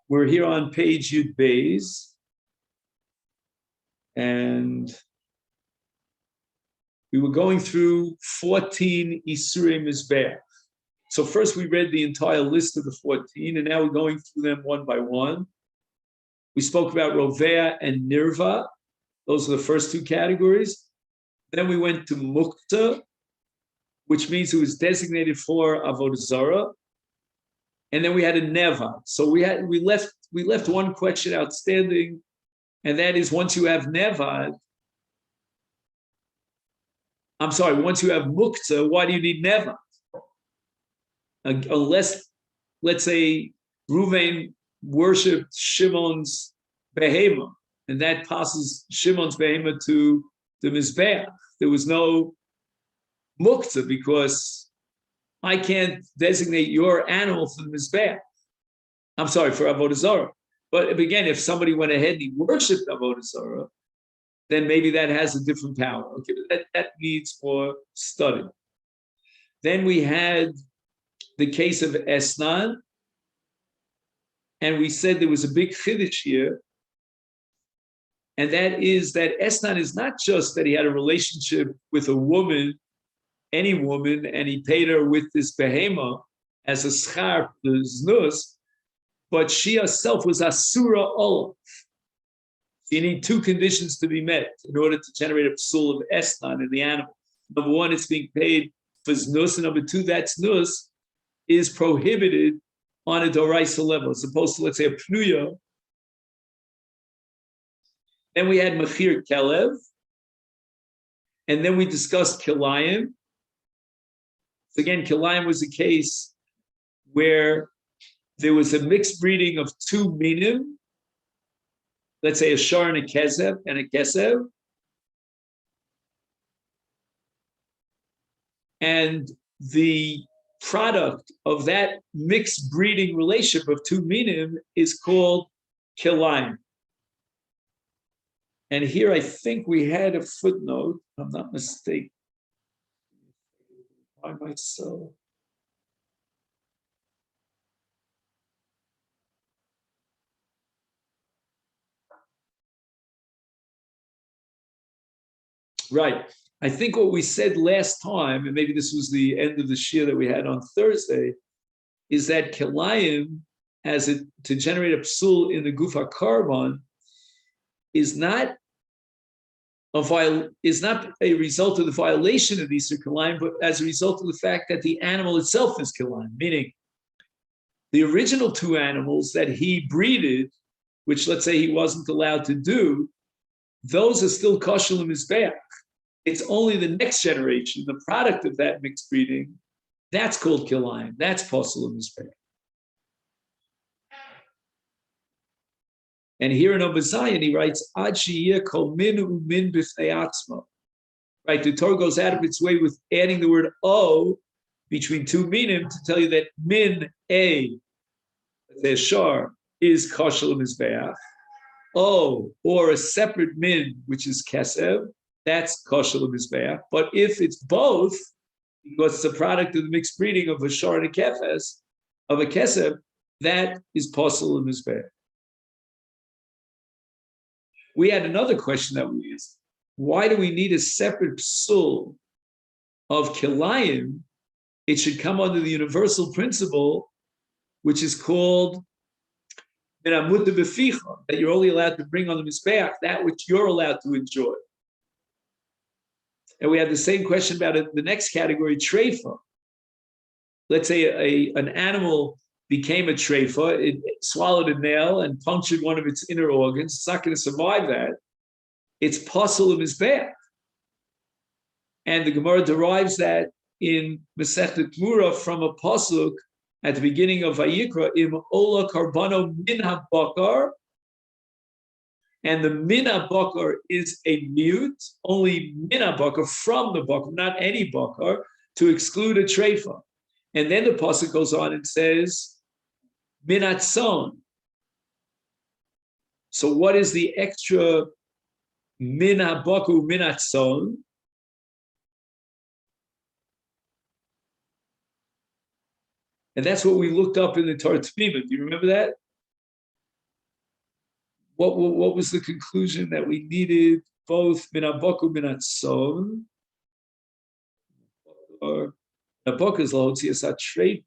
We're here on page Yud Beis, and we were going through 14 Isurei Mizbeach. So first we read the entire list of the 14, and now we're going through them one by one. We spoke about Rovea and Nirva. Those are the first two categories. Then we went to Mukta, which means it was designated for Avodah Zarah. And then we had a Neva. So we left one question outstanding, and that is once you have Neva, once you have Mukta, why do you need Neva? Unless, let's say, Reuven worshipped Shimon's behema, and that passes Shimon's behema to the Mizbeach. There was no Mukta because I can't designate your animal for the Mizbeach. For Avodah Zarah. But again, if somebody went ahead and he worshipped Avodah Zarah, then maybe that has a different power. Okay, that needs more study. Then we had the case of Esnan, and we said there was a big chiddush here, and that is that Esnan is not just that he had a relationship with a woman, any woman, and he paid her with this behema as a schar, the znus, but she herself was asura olav. You need two conditions to be met in order to generate a psul of Esnan in the animal. Number one, it's being paid for znus, and number two, that znus is prohibited on a doraisa level, as opposed to, let's say, a pnuya. Then we had mechir kelev, and then we discussed kilayim. So again, kilayim was a case where there was a mixed breeding of two minim, let's say a shar and a kesev, and the product of that mixed breeding relationship of two minim is called kilayim. And here I think we had a footnote, if I'm not mistaken. By myself. Right. I think what we said last time, and maybe this was the end of the shir that we had on Thursday, is that kilayim, to generate a psul in the gufa carbon, is not a result of the violation of Isur kilayim, but as a result of the fact that the animal itself is kilayim, meaning the original two animals that he breeded, which let's say he wasn't allowed to do, those are still kosher l'mizbeach. It's only the next generation, the product of that mixed breeding, that's called kilayim. That's posel l'mizbeach. And here in Obazayan, he writes, Ad sheyeh kol min u'min b'fnei atzmo. Right, the Torah goes out of its way with adding the word o between two minim to tell you that min a, the shar, is kosher l'mizbeach. O, or a separate min, which is kesev, that's kosher l'mizbeach. But if it's both, because it's a product of the mixed breeding of a shar and a kefes, of a kesev, that is posel l'mizbeach. We had another question that we asked. Why do we need a separate psul of kilayim? It should come under the universal principle, which is called that you're only allowed to bring on the mizbeach that which you're allowed to enjoy. And we had the same question about it, the next category, treifa. Let's say an animal became a treifa, it swallowed a nail and punctured one of its inner organs. It's not going to survive that. It's posel l'mizbeach. And the Gemara derives that in Masechet Mura from a pasuk at the beginning of Vayikra, im ola karbano min habakar, and the min habakar is a mute, only min habakar from the bakar, not any bakar, to exclude a treifa. And then the pasuk goes on and says, minatzon. So what is the extra min habaku minatzon? And that's what we looked up in the Torah Tmima. Do you remember that? what was the conclusion that we needed both minaboku minatson or minaboku is lahotzias hatreifa.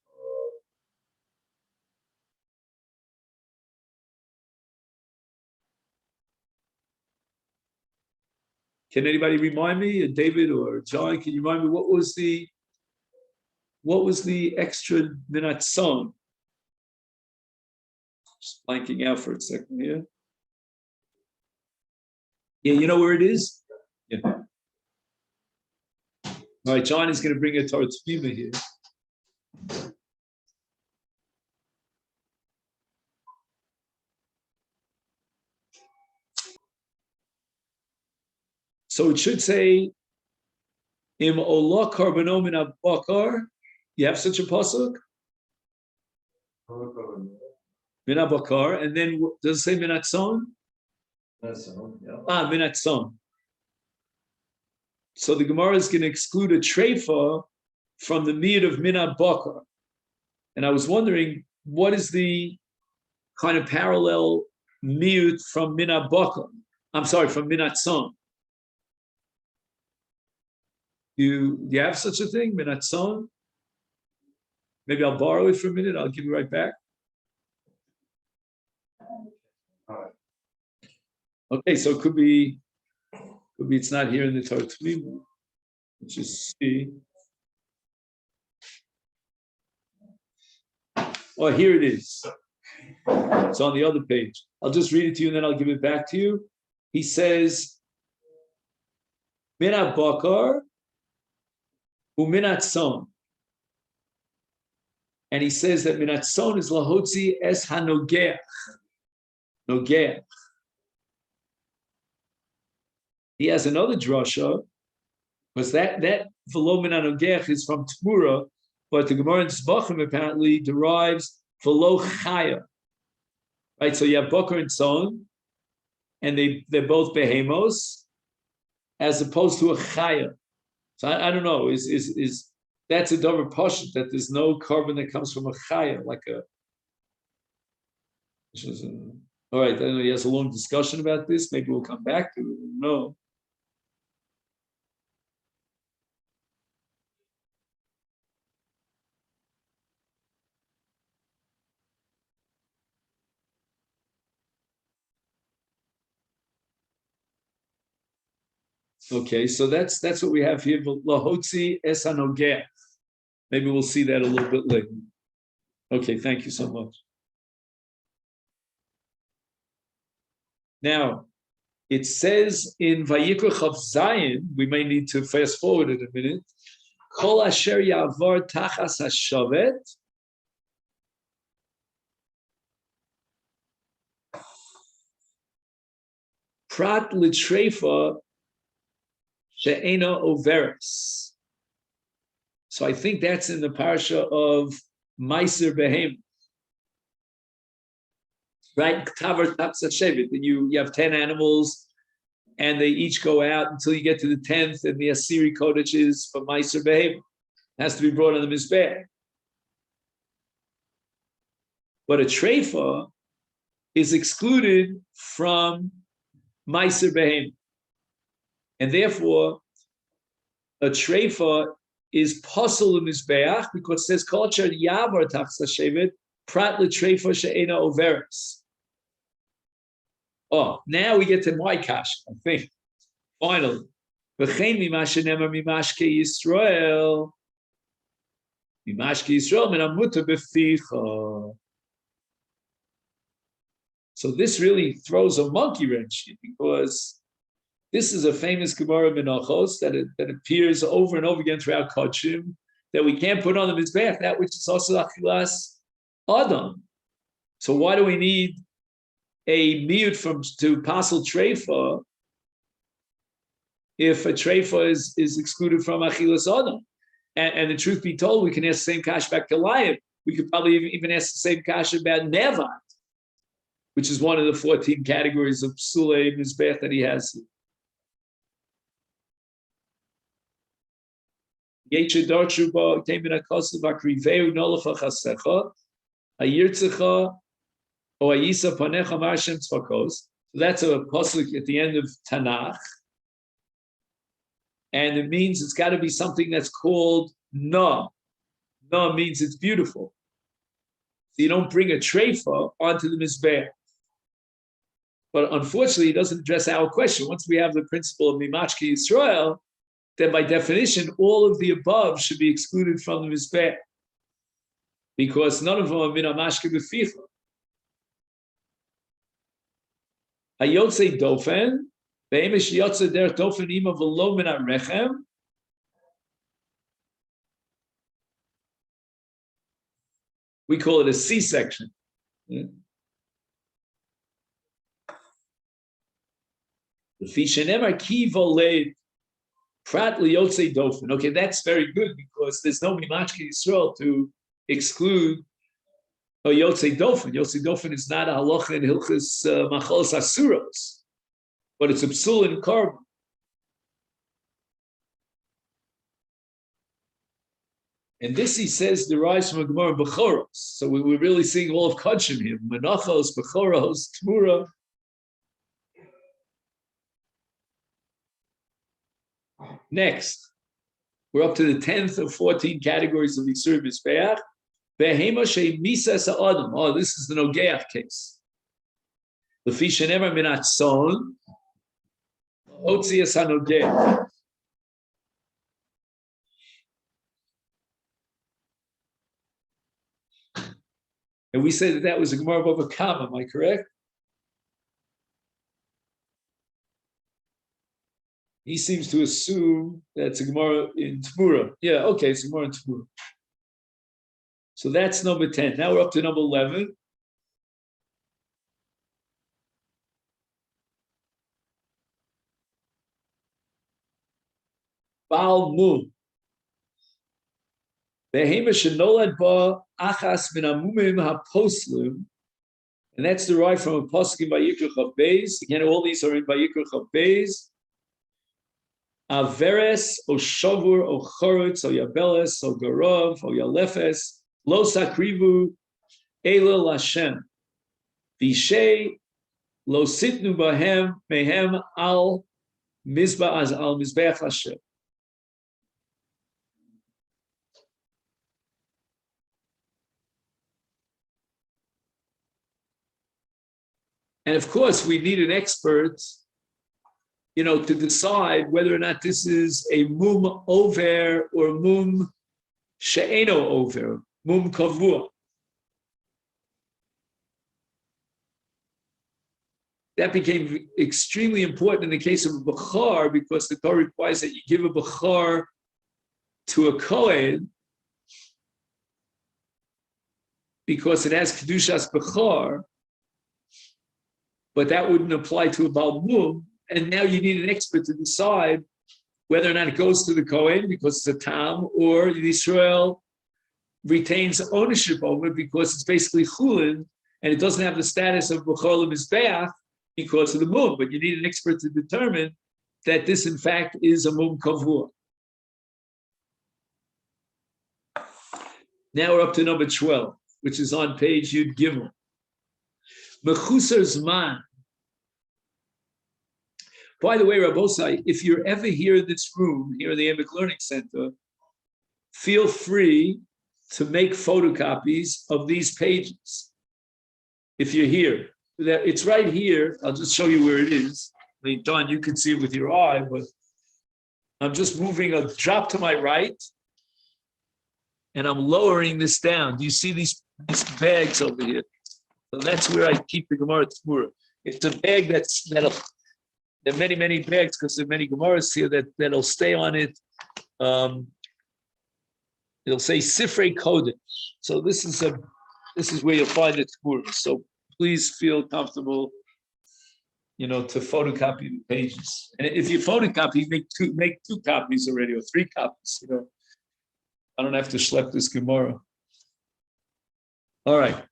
Can anybody remind me, David or John? Can you remind me what was the extra minatson? Just blanking out for a second here. Yeah, you know where it is? Yeah. All right, John is going to bring a Torah Tzvima here. So it should say, Im olah karbano min abakar. You have such a pasuk? Min abakar. And then does it say minatzon? Minatzon. So the Gemara is going to exclude a treifa from the meat of min abakar. And I was wondering, what is the kind of parallel miut from min abakar? I'm sorry, from minatzon. You have such a thing, minatzon? Maybe I'll borrow it for a minute. I'll give you right back. Okay, so it could be it's not here in the Torah Tzvima. Let's just see. Oh, here it is. It's on the other page. I'll just read it to you and then I'll give it back to you. He says, Minat bakar uminat son. And he says that minat son is lahotzi es hanogeach. Nogeach. He has another drasha, because that v'lo min hanogeach is from Tmura, but the Gemara in Tzbachim apparently derives v'lo chaya. Right, so you have bakar and son, and they're both behemos, as opposed to a chaya. So I don't know, is that's a double pashut that there's no carbon that comes from a chaya, like a. All right, I know he has a long discussion about this. Maybe we'll come back to it. No. Okay, so that's what we have here. Lahotzi es hanogeh. Maybe we'll see that a little bit later. Okay, thank you so much. Now, it says in Vayikra Chav Zayin, we may need to fast forward in a minute. Kol asher yavar tachas hashavet. Prat l'treifa she'ena overis. So I think that's in the parsha of Meiser Behem. Right? Tavar Tapsa Shevet. You have 10 animals, and they each go out until you get to the 10th, and the Asiri Kodesh is for Meiser Behem. It has to be brought on the Mizbeh. But a treifa is excluded from Meiser Behem. And therefore, a treifa is possible in Mizbeach because it says culture yavar tachsa shevet prat l'treifa she'ena overis. Oh, now we get to my kash, I think. Finally. V'chein mimash shenemar mimashke Yisrael. Mimashke Yisrael min hamuta b'ficha. So this really throws a monkey wrench because this is a famous Gemara Menachos that appears over and over again throughout Kodshim, that we can't put on the Mizbeach, that which is also Achilas Adam. So why do we need a miut to Pasal Treifa if a Treifa is excluded from Achilas Adam? And the truth be told, we can ask the same kash back to Lion. We could probably even ask the same kash about Nevat, which is one of the 14 categories of Psulei Mizbeach that he has. Yeche Darchuba came in a cost of Akriveu Nolafa Chasecha, Ayirtzecha, or Ayisa Panecha Marshem Tzvakos. That's a pasuk at the end of Tanakh. And it means it's got to be something that's called na. Na means it's beautiful. So you don't bring a treifa onto the mizbeach. But unfortunately, it doesn't address our question. Once we have the principle of Mimachki Yisrael, then by definition, all of the above should be excluded from the mizbeach, because none of them are minamashke b'ficha. Hayotze dofen, ve'emish yotze derech dofen ima v'lo min ha'rechem. We call it a C-section. The fishenemar ki voled prat liyotze dofen. Okay, that's very good because there's no mimachke Yisrael to exclude a yotze dofen. Yotze dofen is not a halacha in hilchas machalos asuros, but it's a psul in korban. And this, he says, derives from a Gemara Bechoros. So we're really seeing all of Kodshim here. Menachos, Bechoros, Tmura. Next, we're up to the 10th of 14 categories of Yisur Mizbeach. Behema she misas ha'adam. Oh, this is the Nogeach case. Lefi shenever minat son, otzias ha'nogeach. And we say that was a Gemara Bava Kama, am I correct? He seems to assume that's a Gemara in Tmura. Yeah, okay, it's a Gemara in Tmura. So that's number 10. Now we're up to number 11. Baal Mum. Behema shenolad ba achas min amumim haposlim, and that's derived from a pasuk in Vayikra Chav Beis. Again, all these are in Vayikra Chav Beis. Averes o shavur o chorutz o yabeles o garov o yalefes lo sakrivu elul Hashem vishay lo sitnu bahem mehem al mizbah as al mizbeach Hashem. And of course, we need an expert, to decide whether or not this is a mum over or mum she'eno over, mum kavua. That became extremely important in the case of a bechar, because the Torah requires that you give a bechar to a kohen because it has kedushas bechar. But that wouldn't apply to a Baal Mum. And now you need an expert to decide whether or not it goes to the Kohen because it's a Tam, or Yisrael retains ownership over it because it's basically Chulin and it doesn't have the status of B'chol Mizbeach because of the Mum. But you need an expert to determine that this, in fact, is a Mum Kavur. Now we're up to number 12, which is on page Yud Gimel. Mechusar Zman. By the way, Rabbosai, if you're ever here in this room, here in the Amic Learning Center, feel free to make photocopies of these pages. If you're here, it's right here. I'll just show you where it is. I mean, Don, you can see it with your eye, but I'm just moving a drop to my right, and I'm lowering this down. Do you see these bags over here? So that's where I keep the Gemara Tmura. It's a bag there are many, many bags because there are many Gemaras here that'll stay on it. It'll say Sifrei Kodesh. So this is where you'll find the Tmura. So please feel comfortable, to photocopy the pages. And if you photocopy, make two copies already or 3 copies. I don't have to schlep this Gemara. All right.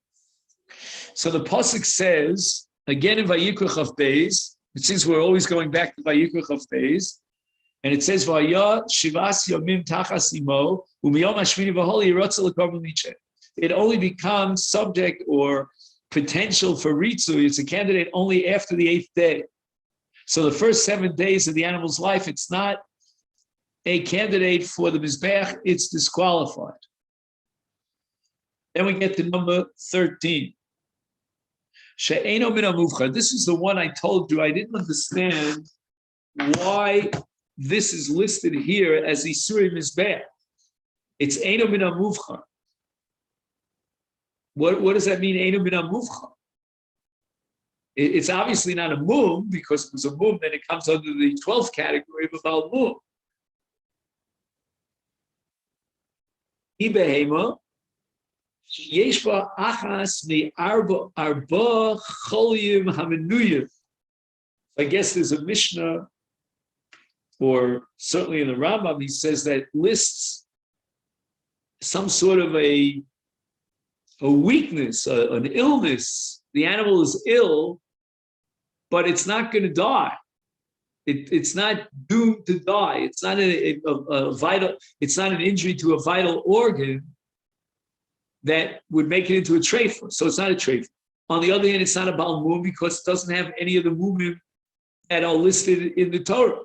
So the pasuk says again in Vayikra Chav Beis. Since we're always going back to Vayikra Chav Beis, and it says Vaya Shivas Yomim Tachas Imo Umiyom Hashmini V'Holi Yirotze L'Korban Mitzvah. It only becomes subject or potential for Ritzu. It's a candidate only after the 8th day. So the first 7 days of the animal's life, it's not a candidate for the Mizbeach, it's disqualified. Then we get to number 13. She'eno min hamuvchar. This is the one I told you I didn't understand why this is listed here as Isuri Mizbeach. It's Eino min hamuvchar. What does that mean, Eino min hamuvchar? It's obviously not a mum, because if it was a mum, then it comes under the 12th category of a Baal mum. Ibehema, Yeshba achas mi arba cholim hamenuyim. I guess there's a Mishnah, or certainly in the Rambam, he says that lists some sort of a weakness, an illness. The animal is ill, but it's not going to die. It's not doomed to die. It's not a vital. It's not an injury to a vital organ that would make it into a treifa. So it's not a treifa. On the other hand, it's not a Baal mum because it doesn't have any of the mumim that are listed in the Torah.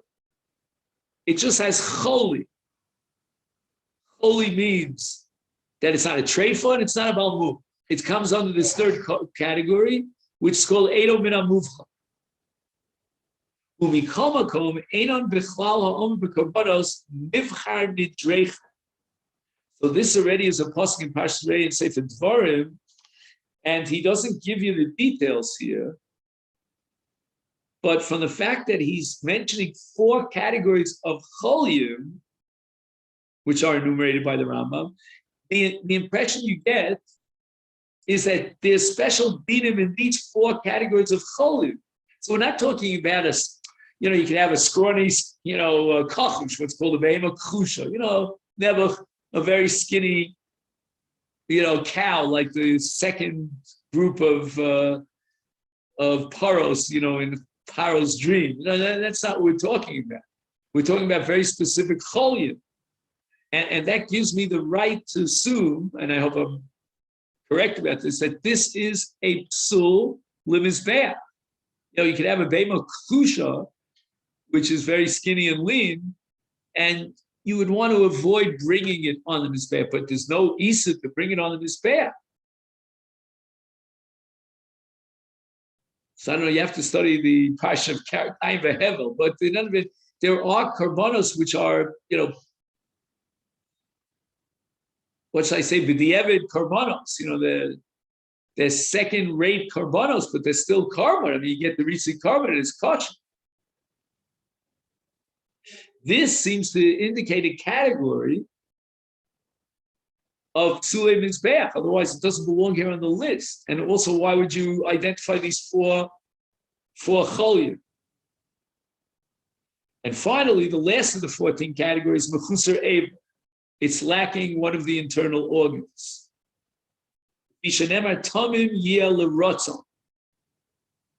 It just has choli. Choli means that it's not a treifa and it's not a Baal mum. It comes under this third category, which is called Eino min hamuvchar. Umikomakom einon bechlal ha'omer b'korbanos nivchar nidreicha. So this already is a pasuk in Parshas Re'eh and Sefer Dvarim, and he doesn't give you the details here. But from the fact that he's mentioning 4 categories of cholim, which are enumerated by the Rambam, the impression you get is that there's special dinim in each 4 categories of cholim. So we're not talking about you can have a scrawny, kachush, what's called a behema chusha, never a very skinny, cow, like the second group of paros, in Paro's dream. That's not what we're talking about. We're talking about very specific cholim. And that gives me the right to assume, and I hope I'm correct about this, that this is a psul lemizbeach. You could have a behema chusha, which is very skinny and lean, and you would want to avoid bringing it on the mizbeach, but there's no isa to bring it on the mizbeach. So I don't know, you have to study the Parsha of Kain v'Hevel, but in other words, there are karbanos which are, what should I say, b'di'evid karbanos, they're second-rate karbanos, but they're still carbon. I mean, you get the recent carbon, and it's Kodshim. This seems to indicate a category of psulei mizbeach. Otherwise, it doesn't belong here on the list. And also, why would you identify these four cholim? And finally, the last of the 14 categories, mechusar eivah. It's lacking one of the internal organs. Ishanemar tamim yeh l'rotzon.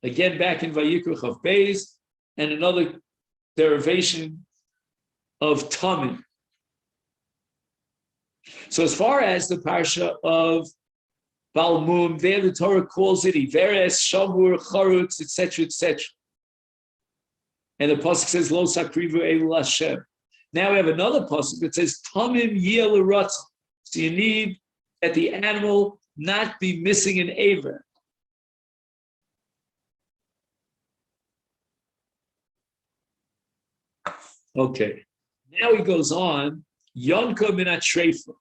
Again, back in Vayikra Chav Beis, and another derivation of tamim. So as far as the parsha of Baal Mum, there the Torah calls it Iveres, Shamur, Charutz, etc., etc. And the pasuk says Lo Sakrivu Elu Hashem. Now we have another pasuk that says Tamim Yeh L'Ratzon. So you need that the animal not be missing an aver. Okay. Now he goes on, Yonka Minat Treifa.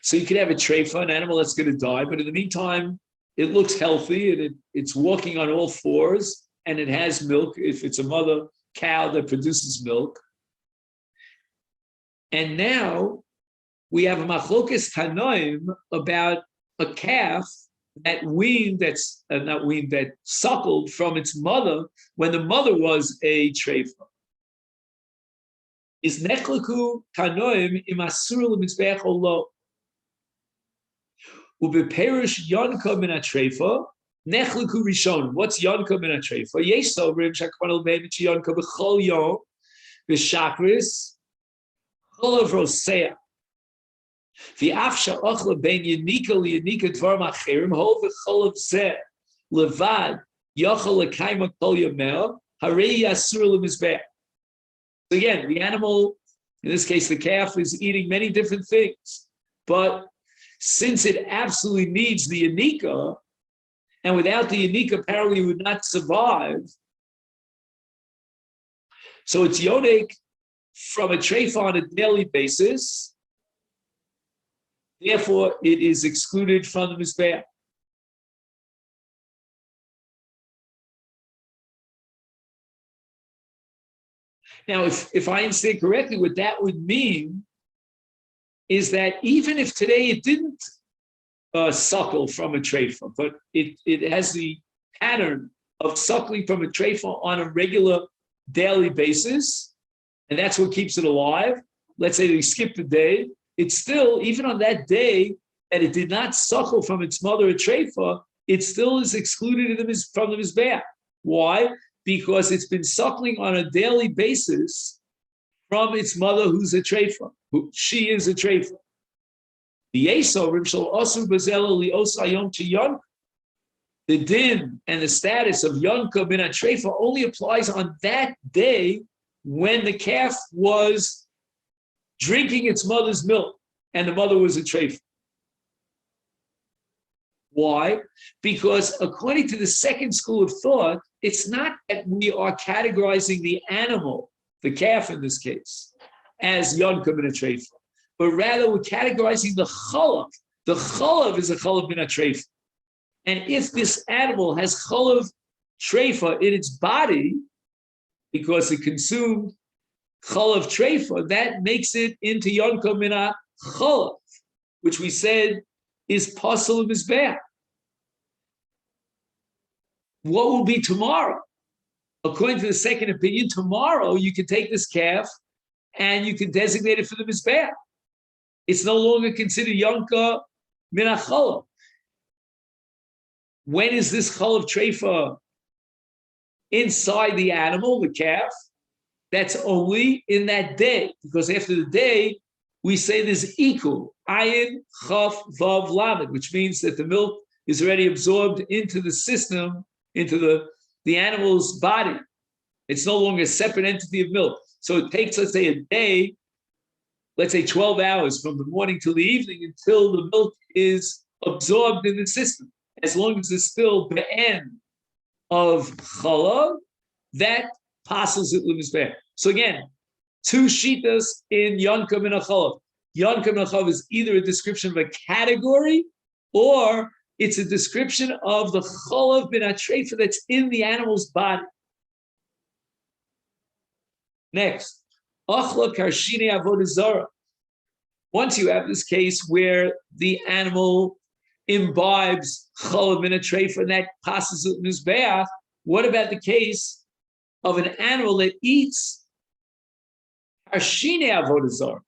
So you could have a treifa, an animal that's going to die, but in the meantime, it looks healthy and it's walking on all fours and it has milk if it's a mother cow that produces milk. And now we have a machlokes tanoim about a calf that weaned, that suckled from its mother when the mother was a treifa. Is nechlaku tanoim im asur l'mitzbeach or lo? Ubeperish yonka min atreifa nechlaku rishon. What's yonka min atreifa? Yesh sobrim shakmanel beimich yonka b'chol yom b'shakris cholav rosea. The afsha ochla ben yanika liyanika dvar machirim hol v'cholav zeh levad yochel lekayma kol yamel harei yasur lemizbeach. Again, the animal, in this case the calf, is eating many different things, but since it absolutely needs the yanika, and without the yanika apparently it would not survive, so it's yonik from a treifa on a daily basis. Therefore, it is excluded from the mizbeach. Now, if I understand correctly, what that would mean is that even if today it didn't suckle from a treifa, but it has the pattern of suckling from a treifa on a regular daily basis, and that's what keeps it alive. Let's say they skipped a day, it's still, even on that day that it did not suckle from its mother a treifa, it still is excluded from the mizbeach. Why? Because it's been suckling on a daily basis from its mother, who's a treifa. She is a treifa. The din and the status of yonka bin a treifa only applies on that day when the calf was drinking its mother's milk and the mother was a treifa. Why? Because according to the second school of thought, it's not that we are categorizing the animal, the calf in this case, as yonka bin a treifa, but rather we're categorizing the chalav. The chalav is a chalav bin a treifa. And if this animal has chalav treifa in its body, because it consumed chalav treifa, that makes it into yonka bin a chalav, which we said is pasal of mizbeach. What will be tomorrow? According to the second opinion, tomorrow you can take this calf and you can designate it for the mizbeach. It's no longer considered yonka min chalav. When is this chalav treifa inside the animal, the calf? That's only in that day, because after the day, we say there's ikul, ayin, chaf, vav, lamed, which means that the milk is already absorbed into the system, into the animal's body. It's no longer a separate entity of milk. So it takes, let's say, a day, let's say 12 hours from the morning till the evening until the milk is absorbed in the system. As long as it's still the end of chalav, that passes it l'mizbeach. So again, two shitas in yonka min chalav. Yonka min chalav is either a description of a category or it's a description of the chalav bin atreifa that's in the animal's body. Next, achla karshine avodah zara. Once you have this case where the animal imbibes chalav bin atreifa and that passes it mizbeach, what about the case of an animal that eats karshine avodah zara?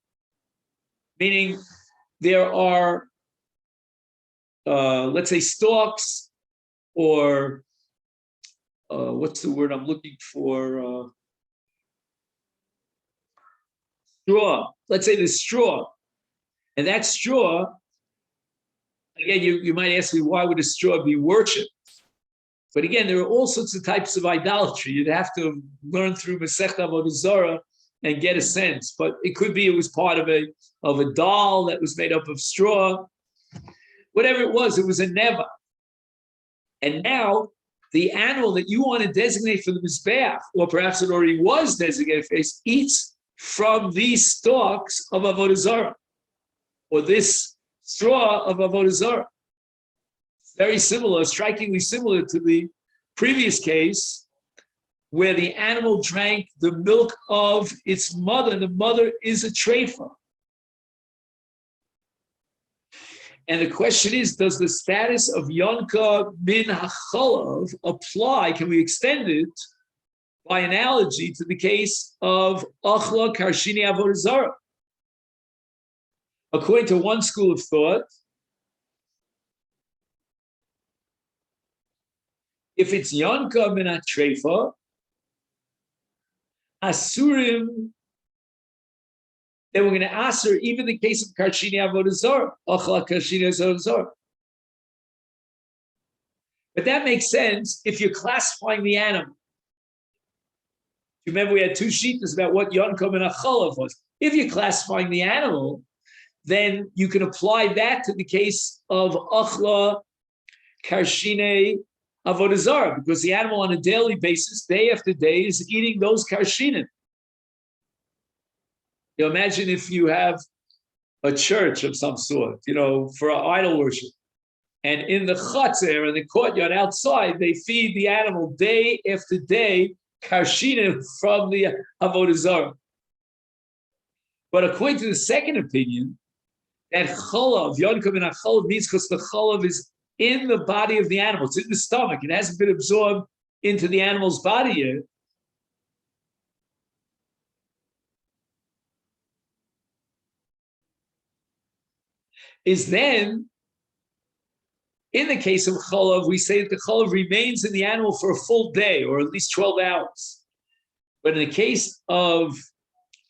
Meaning there are, let's say, stalks, or what's the word I'm looking for? Straw. Let's say there's straw. And that straw, again, you might ask me, why would a straw be worshipped? But again, there are all sorts of types of idolatry. You'd have to learn through Masechta Avodah Zarah and get a sense. But it could be it was part of a doll that was made up of straw. Whatever it was a neva. And now the animal that you want to designate for the mizbeach, or perhaps it already was designated for, eats from these stalks of avodah zarah, or this straw of avodah zarah. Very similar, strikingly similar to the previous case, where the animal drank the milk of its mother, and the mother is a treifa. And the question is, does the status of yonka min hachalav apply? Can we extend it by analogy to the case of achla karshini avodah zarah? According to one school of thought, if it's yonka min hatreifa, asurim then we're going to answer even the case of Karshini Avodah Zarah, Achla Karshini Avodah Zarah. But that makes sense if you're classifying the animal. Remember, we had two sheets about what Yonkom and Achalav was. If you're classifying the animal, then you can apply that to the case of Achla Karshine Avodah Zarah, because the animal on a daily basis, day after day, is eating those Karshinim. You know, imagine if you have a church of some sort, for idol worship. And in the Chatzer, in the courtyard outside, they feed the animal day after day, Karshinim from the Avodah Zarah. But according to the second opinion, that Cholav, Yonkom and Acholav, means because the Cholav is in the body of the animal. It's in the stomach. It hasn't been absorbed into the animal's body yet. Is then, in the case of Cholav, we say that the Cholav remains in the animal for a full day, or at least 12 hours. But in the case of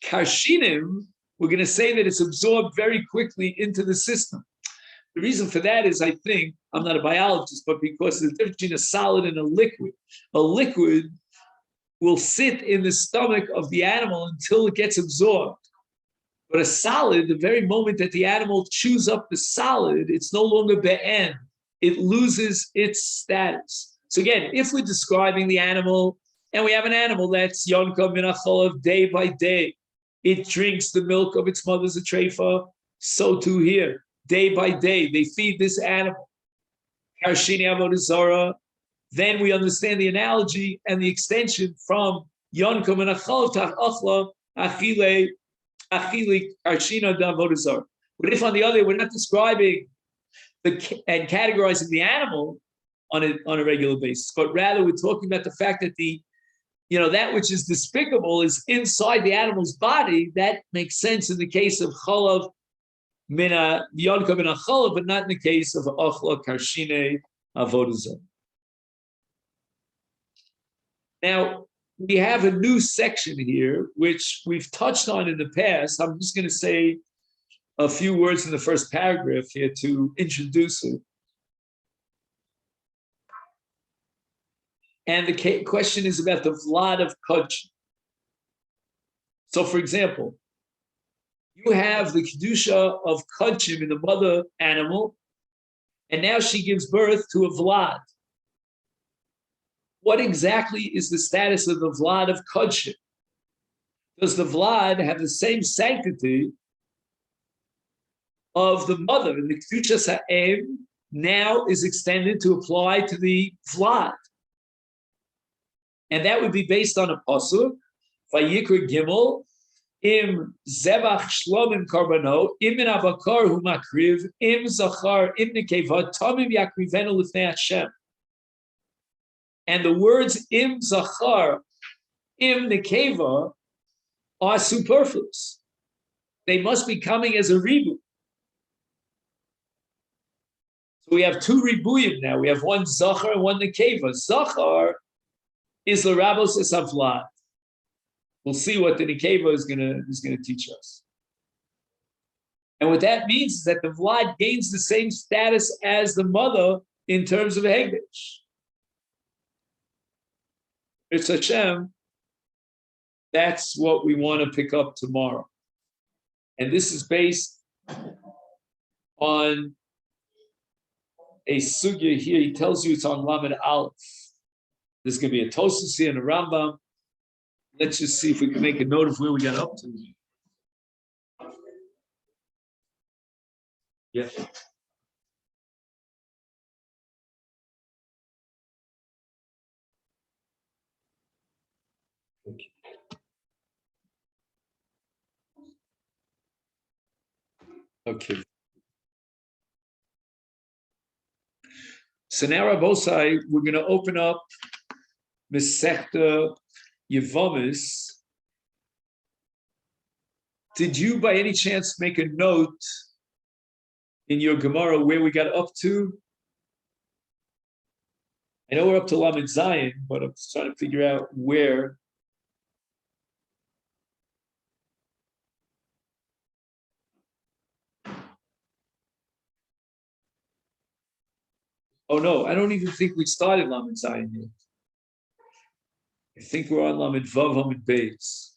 Karshinim, we're going to say that it's absorbed very quickly into the system. The reason for that is, I think, I'm not a biologist, but because of the difference between a solid and a liquid. A liquid will sit in the stomach of the animal until it gets absorbed. But a solid, the very moment that the animal chews up the solid, it's no longer be'en. It loses its status. So again, if we're describing the animal, and we have an animal that's Yonkom min Acholav day by day, it drinks the milk of its mother's atrefa, so too here. Day by day, they feed this animal. Karshini Avodah Zarah. Then we understand the analogy and the extension from Yonkom and Acholav to Achla Achile Karshina Avodah Zarah. But if on the other, we're not describing and categorizing the animal on a regular basis, but rather we're talking about the fact that that which is despicable is inside the animal's body. That makes sense in the case of Cholav Mina Yonkom and Acholav, but not in the case of Achla Karshine Avodah Zarah. Now, we have a new section here, which we've touched on in the past. I'm just going to say a few words in the first paragraph here to introduce it. And the question is about the Vlad of Kodshim. So, for example, you have the Kedusha of Kodshim in the mother animal, and now she gives birth to a Vlad. What exactly is the status of the Vlad of Kodshim? Does the Vlad have the same sanctity of the mother? And the Kedusha Sa'em now is extended to apply to the Vlad. And that would be based on a pasuk, Vayikra Gimel, Im Zebach Shlomim Karbano, Im Min Abakar Hu Makriv, Im Zachar, Im Nekeva, Tamim Yakrivenu Lifnei Hashem. And the words Im Zachar, Im Nekeva are superfluous. They must be coming as a reboot. So we have two ribuyim now. We have one Zachar and one Nekeva. Zachar is L'Rabos Esavlad. We'll see what the Nekeva is gonna teach us. And what that means is that the Vlad gains the same status as the mother in terms of Hegdesh. It's Hashem. That's what we want to pick up tomorrow. And this is based on a sugya here. He tells you it's on Lamed Aleph. There's going to be a Tosfos here and a Rambam. Let's just see if we can make a note of where we got up to. Yeah. Okay. So now, Rabosai, we're going to open up Masechta Yevamis. Did you, by any chance, make a note in your Gemara where we got up to? I know we're up to Lamed Zayin, but I'm trying to figure out where. Oh no, I don't even think we started Lamed Zayin yet. I think we're on Lamed Vav Hamid Beis.